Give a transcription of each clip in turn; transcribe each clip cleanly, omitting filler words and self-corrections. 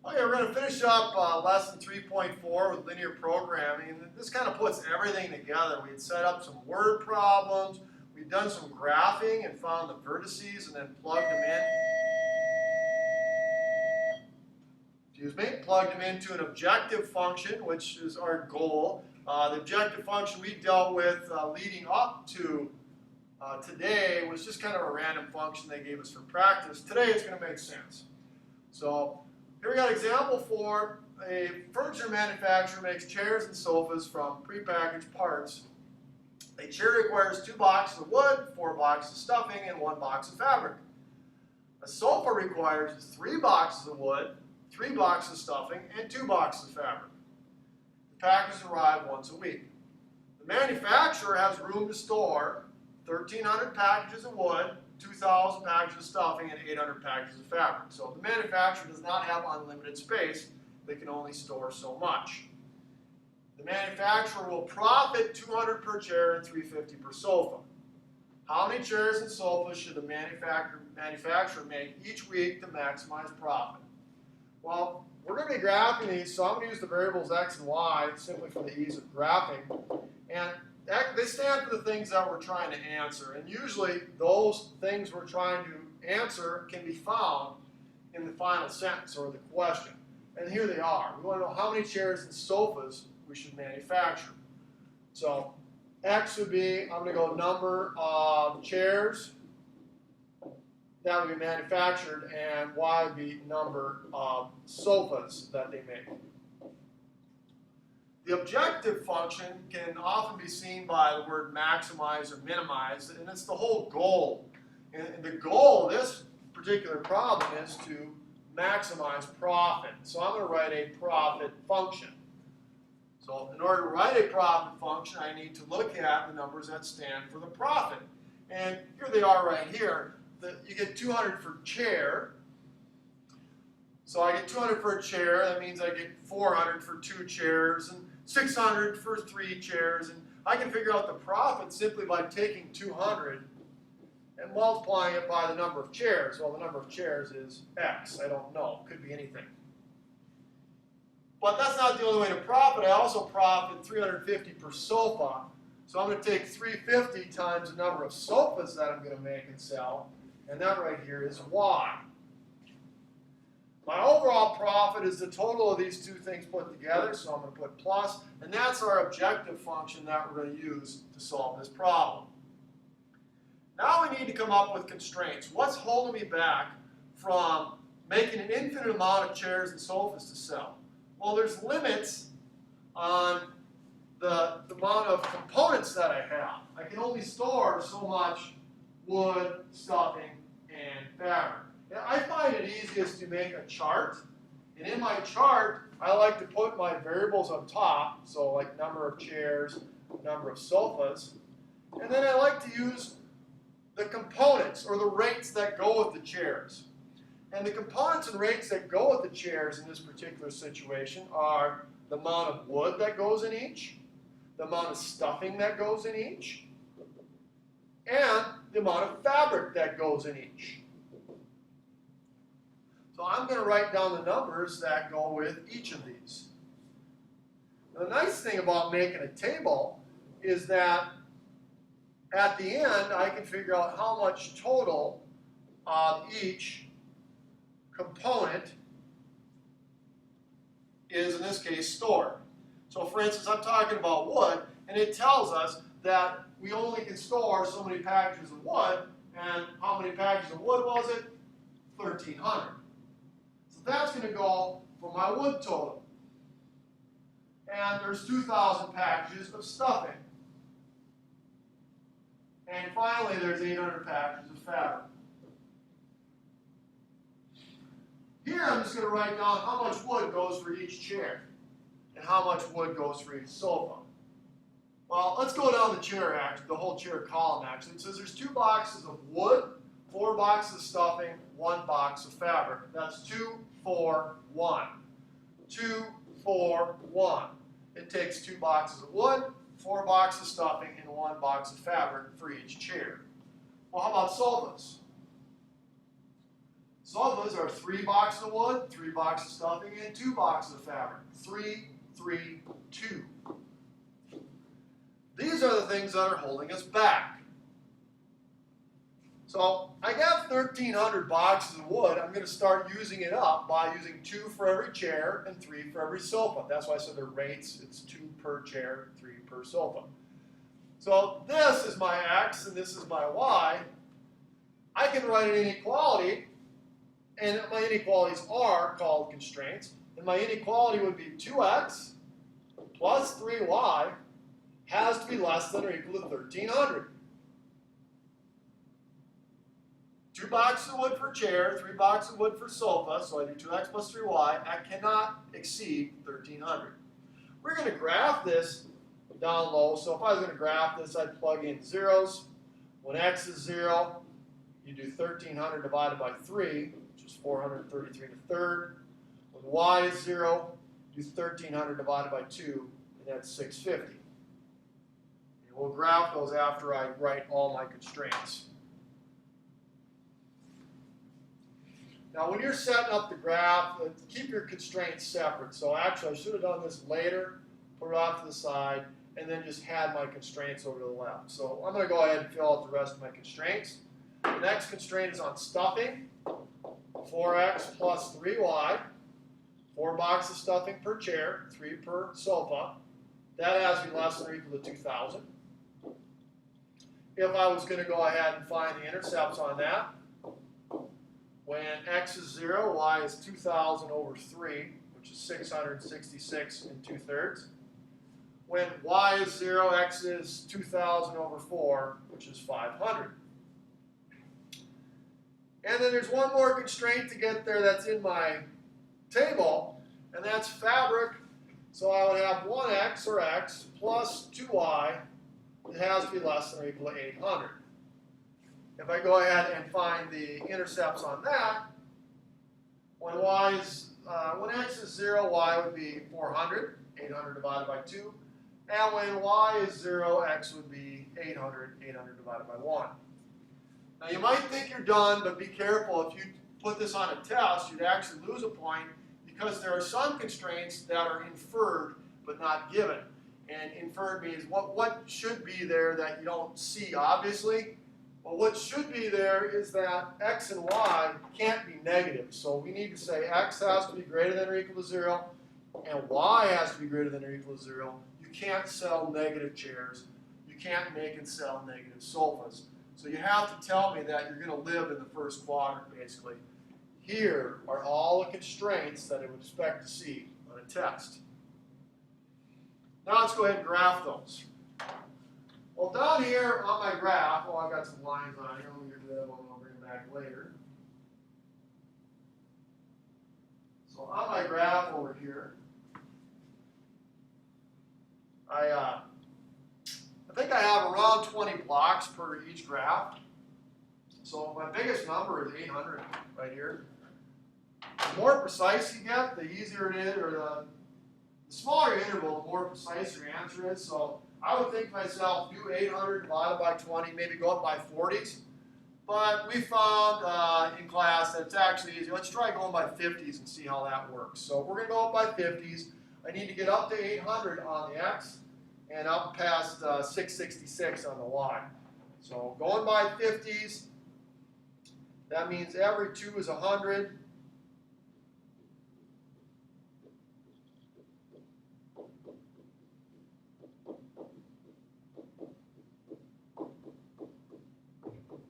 Okay, we're going to finish up lesson 3.4 with linear programming, and this kind of puts everything together. We had set up some word problems, we've done some graphing and found the vertices and then plugged them in. Plugged them into an objective function, which is our goal. The objective function we dealt with leading up to today was just kind of a random function they gave us for practice. Today it's going to make sense. So here we got an example for a furniture manufacturer makes chairs and sofas from prepackaged parts. A chair requires 2 boxes of wood, 4 boxes of stuffing, and 1 box of fabric. A sofa requires 3 boxes of wood, 3 boxes of stuffing, and 2 boxes of fabric. The packages arrive once a week. The manufacturer has room to store 1,300 packages of wood, 2,000 packages of stuffing, and 800 packages of fabric. So the manufacturer does not have unlimited space. They can only store so much. The manufacturer will profit $200 per chair and $350 per sofa. How many chairs and sofas should the manufacturer make each week to maximize profit? Well, we're going to be graphing these, so I'm going to use the variables x and y simply for the ease of graphing. And they stand for the things that we're trying to answer. And usually those things we're trying to answer can be found in the final sentence or the question. And here they are. We want to know how many chairs and sofas we should manufacture. So x would be, I'm going to go number of chairs that would be manufactured, and y would be number of sofas that they make. The objective function can often be seen by the word maximize or minimize, and it's the whole goal. And the goal of this particular problem is to maximize profit. So I'm going to write a profit function. So in order to write a profit function, I need to look at the numbers that stand for the profit. And here they are right here. You get 200 for chair. So I get 200 for a chair. That means I get 400 for 2 chairs and 600 for 3 chairs. And I can figure out the profit simply by taking 200 and multiplying it by the number of chairs. Well, the number of chairs is x. I don't know. It could be anything. But that's not the only way to profit. I also profit $350 per sofa. So I'm going to take 350 times the number of sofas that I'm going to make and sell. And that right here is y. My overall profit is the total of these two things put together, so I'm going to put plus, and that's our objective function that we're going to use to solve this problem. Now we need to come up with constraints. What's holding me back from making an infinite amount of chairs and sofas to sell? Well, there's limits on the amount of components that I have. I can only store so much wood, stuffing, and fabric. Now, I find it easiest to make a chart, and in my chart, I like to put my variables on top, so like number of chairs, number of sofas, and then I like to use the components or the rates that go with the chairs. And the components and rates that go with the chairs in this particular situation are the amount of wood that goes in each, the amount of stuffing that goes in each, and the amount of fabric that goes in each. So I'm going to write down the numbers that go with each of these. Now, the nice thing about making a table is that at the end I can figure out how much total of each component is, in this case, stored. So for instance, I'm talking about wood, and it tells us that we only can store so many packages of wood, and how many packages of wood was it? 1,300. So that's going to go for my wood total. And there's 2,000 packages of stuffing. And finally, there's 800 packages of fabric. Here I'm just going to write down how much wood goes for each chair and how much wood goes for each sofa. Well, let's go down the chair, actually, the whole chair column, actually. It says there's 2 boxes of wood, 4 boxes of stuffing, 1 box of fabric. That's 2, 4, 1. 2, 4, 1. It takes 2 boxes of wood, 4 boxes of stuffing, and 1 box of fabric for each chair. Well, how about sofas? Sofas are 3 boxes of wood, 3 boxes of stuffing, and 2 boxes of fabric. 3, 3, 2. These are the things that are holding us back. So I got 1,300 boxes of wood. I'm going to start using it up by using 2 for every chair and 3 for every sofa. That's why I said the rates, it's 2 per chair, 3 per sofa. So this is my x and this is my y. I can write an inequality, and my inequalities are called constraints. And my inequality would be 2x plus 3y has to be less than or equal to 1,300. 2 boxes of wood for chair, 3 boxes of wood for sofa, so I do 2x plus 3y. I cannot exceed 1,300. We're going to graph this down low. So if I was going to graph this, I'd plug in zeros. When x is 0, you do 1,300 divided by 3, which is 433 1/3. When y is 0, do 1,300 divided by 2, and that's 650. And we'll graph those after I write all my constraints. Now, when you're setting up the graph, keep your constraints separate. So actually, I should have done this later, put it off to the side, and then just had my constraints over to the left. So I'm going to go ahead and fill out the rest of my constraints. The next constraint is on stuffing, 4x plus 3y, 4 boxes of stuffing per chair, 3 per sofa. That has to be less than or equal to 2,000. If I was going to go ahead and find the intercepts on that, when x is 0, y is 2,000 over 3, which is 666 2/3. When y is 0, x is 2,000 over 4, which is 500. And then there's one more constraint to get there that's in my table, and that's fabric. So I would have 1x or x plus 2y. It has to be less than or equal to 800. If I go ahead and find the intercepts on that, when x is 0, y would be 400, 800 divided by 2. And when y is 0, x would be 800, 800 divided by 1. Now you might think you're done, but be careful. If you put this on a test, you'd actually lose a point because there are some constraints that are inferred but not given. And inferred means what should be there that you don't see obviously. Well, what should be there is that x and y can't be negative. So we need to say x has to be greater than or equal to 0, and y has to be greater than or equal to 0. You can't sell negative chairs. You can't make and sell negative sofas. So you have to tell me that you're going to live in the first quadrant, basically. Here are all the constraints that I would expect to see on a test. Now let's go ahead and graph those. Well, down here on my graph, I've got some lines on here. Let me get that one. I'll bring it back later. So on my graph over here, I think I have around 20 blocks per each graph. So my biggest number is 800 right here. The more precise you get, the easier it is, or the smaller your interval, the more precise your answer is. So I would think to myself, do 800 divided by 20, maybe go up by 40s. But we found in class that it's actually easy. Let's try going by 50s and see how that works. So we're going to go up by 50s. I need to get up to 800 on the x and up past 666 on the y. So going by 50s, that means every 2 is 100.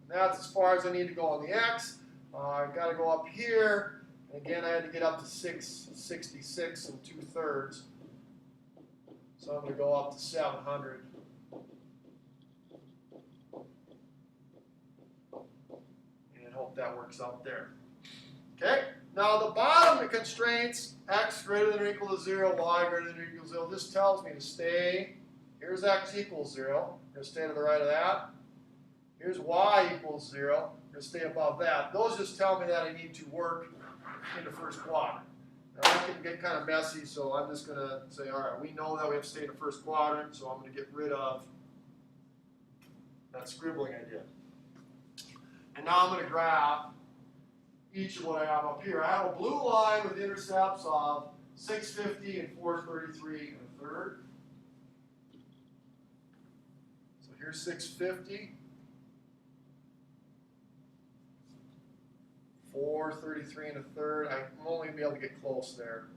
That's as far as I need to go on the x. I've got to go up here. And again, I had to get up to 666 2/3. So I'm going to go up to 700. And hope that works out there. Okay? Now the bottom, the constraints, x greater than or equal to 0, y greater than or equal to 0, this tells me to stay. Here's x equals 0. I'm going to stay to the right of that. Here's y equals 0. I'm going to stay above that. Those just tell me that I need to work in the first quadrant. Now that can get kind of messy, so I'm just going to say, all right, we know that we have to stay in the first quadrant, so I'm going to get rid of that scribbling I did. And now I'm going to graph each of what I have up here. I have a blue line with intercepts of 650 and 433 1/3. So here's 650, 433 1/3. I'm only gonna be able to get close there.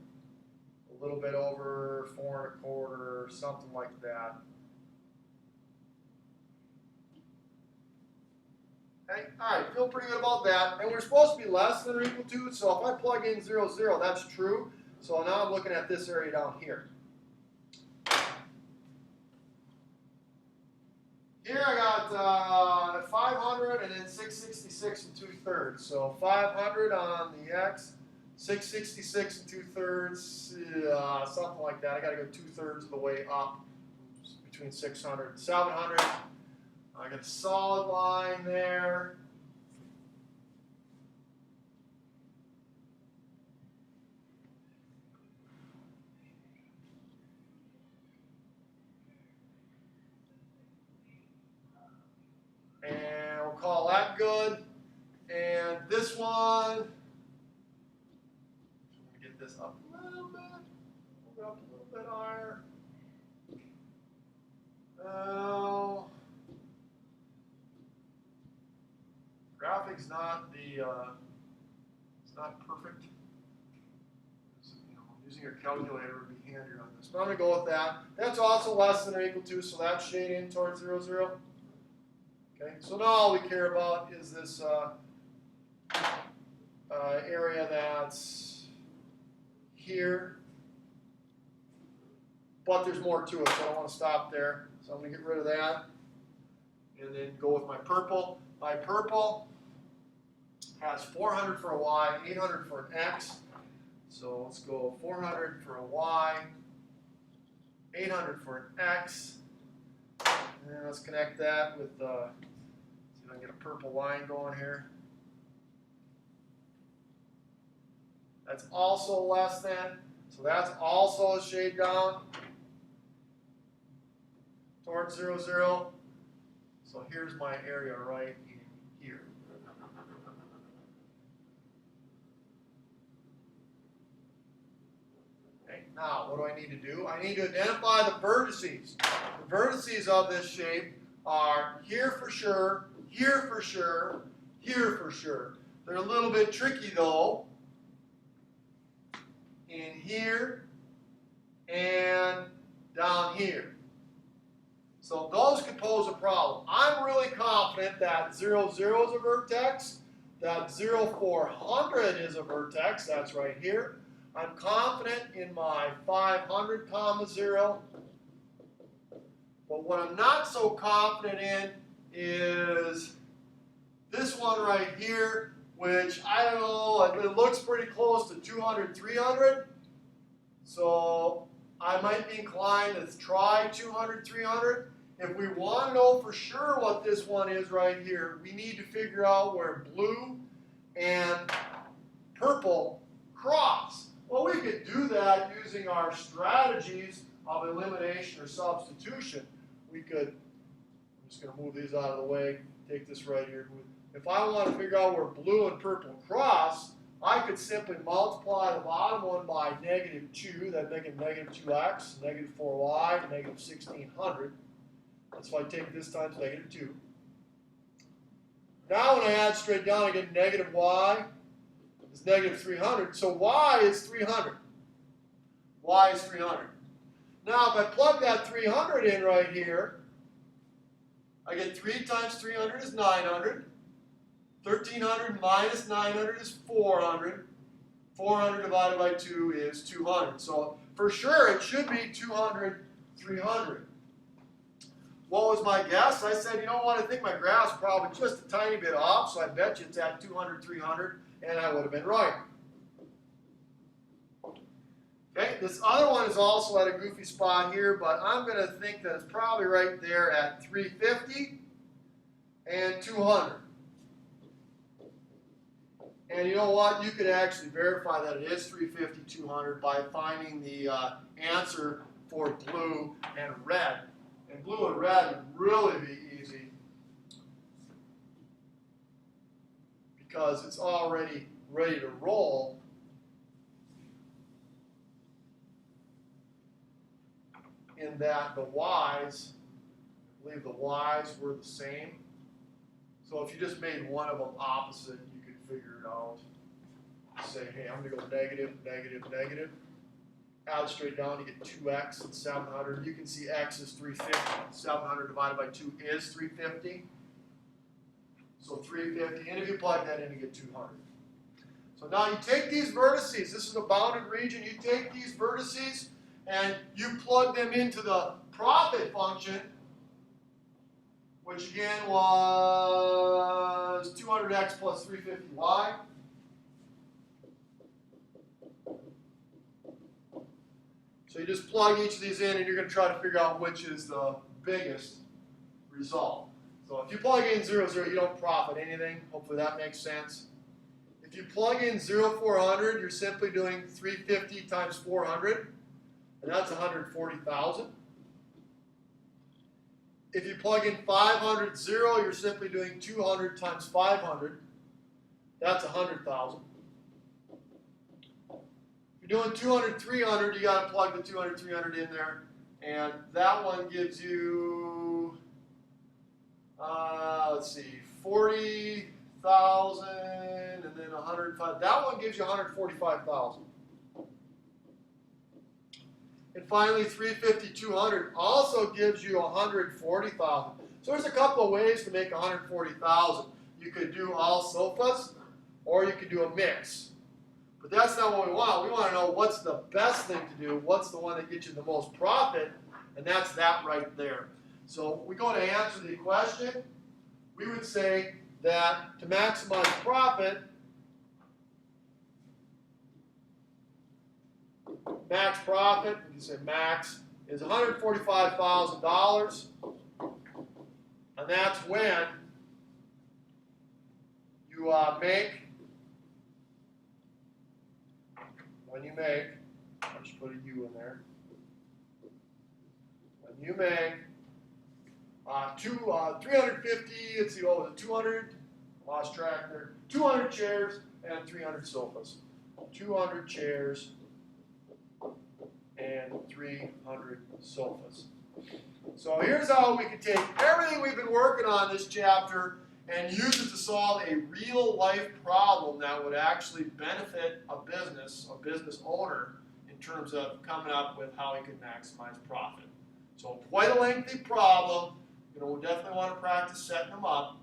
A little bit over 4 1/4, something like that. Okay, all right, feel pretty good about that. And we're supposed to be less than or equal to, so if I plug in 0, 0, that's true. So now I'm looking at this area down here. Here I got 500 and then 666 2/3. So 500 on the x, 666 2/3, something like that. I got to go 2/3 of the way up between 600 and 700. I got a solid line there. And we'll call that good. And this one, let me get this up a little bit. Move it up a little bit higher. Now, graphic's not the, it's not perfect. You know, using your calculator would be handier on this. But I'm going to go with that. That's also less than or equal to, so that's shading towards 0, 0. Okay, so now all we care about is this area that's here. But there's more to it, so I don't want to stop there. So I'm going to get rid of that. And then go with my purple. My purple has 400 for a y, 800 for an x. So let's go 400 for a y, 800 for an x. And then let's connect that with, see if I can get a purple line going here. That's also less than, so that's also a shade down towards 0, 0. So here's my area right in here. Okay, now what do I need to do? I need to identify the vertices. The vertices of this shape are here for sure, here for sure, here for sure. They're a little bit tricky though. In here and down here. So those could pose a problem. I'm really confident that 0, 0 is a vertex, that 0, 400 is a vertex, that's right here. I'm confident in my 500, 0. But what I'm not so confident in is this one right here, which I don't know, it looks pretty close to 200, 300. So I might be inclined to try 200, 300. If we want to know for sure what this one is right here, we need to figure out where blue and purple cross. Well, we could do that using our strategies of elimination or substitution. We could, I'm just going to move these out of the way, take this right here. If I want to figure out where blue and purple cross, I could simply multiply the bottom one by -2, that'd make it -2x, -4y, -1600. That's if I take this times -2. Now when I add straight down, I get -y is -300. So y is 300. Y is 300. Now if I plug that 300 in right here, I get 3 times 300 is 900. 1300 minus 900 is 400. 400 divided by 2 is 200. So for sure it should be 200, 300. What was my guess? I said, you know what, I think my graph's probably just a tiny bit off, so I bet you it's at 200, 300, and I would have been right. Okay, this other one is also at a goofy spot here, but I'm going to think that it's probably right there at 350 and 200. And you know what? You could actually verify that it is 350, 200 by finding the answer for blue and red. And blue and red would really be easy because it's already ready to roll, in that the y's, I believe the y's were the same. So if you just made one of them opposite, you could figure it out. Say, hey, I'm going to go negative, negative, negative. Add straight down, you get 2x and 700. You can see x is 350. 700 divided by 2 is 350. So 350, and if you plug that in, you get 200. So now you take these vertices. This is a bounded region. You take these vertices and you plug them into the profit function, which again was 200x plus 350y. So you just plug each of these in and you're going to try to figure out which is the biggest result. So if you plug in 0, 0, you don't profit anything. Hopefully that makes sense. If you plug in 0, 400, you're simply doing 350 times 400, and that's 140,000. If you plug in 500, 0, you're simply doing 200 times 500. That's 100,000. If you're doing 200, 300, you got to plug the 200, 300 in there, and that one gives you, let's see, 40,000, and then 105. That one gives you 145,000. And finally, 350, 200 also gives you 140,000. So there's a couple of ways to make 140,000. You could do all SOFAs, or you could do a mix. But that's not what we want. We want to know what's the best thing to do, what's the one that gets you the most profit, and that's that right there. So we go to answer the question. We would say that to maximize profit, max profit, we can say max, is $145,000. And that's when you I'll just put a U in there. When you make 350, let's see, what was it, 200, lost track there, 200 chairs and 300 sofas. 200 chairs and 300 sofas. So here's how we can take everything we've been working on this chapter and use it to solve a real life problem that would actually benefit a business owner in terms of coming up with how he can maximize profit. So quite a lengthy problem. We'll definitely want to practice setting them up.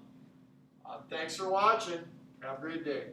Thanks for watching. Have a great day.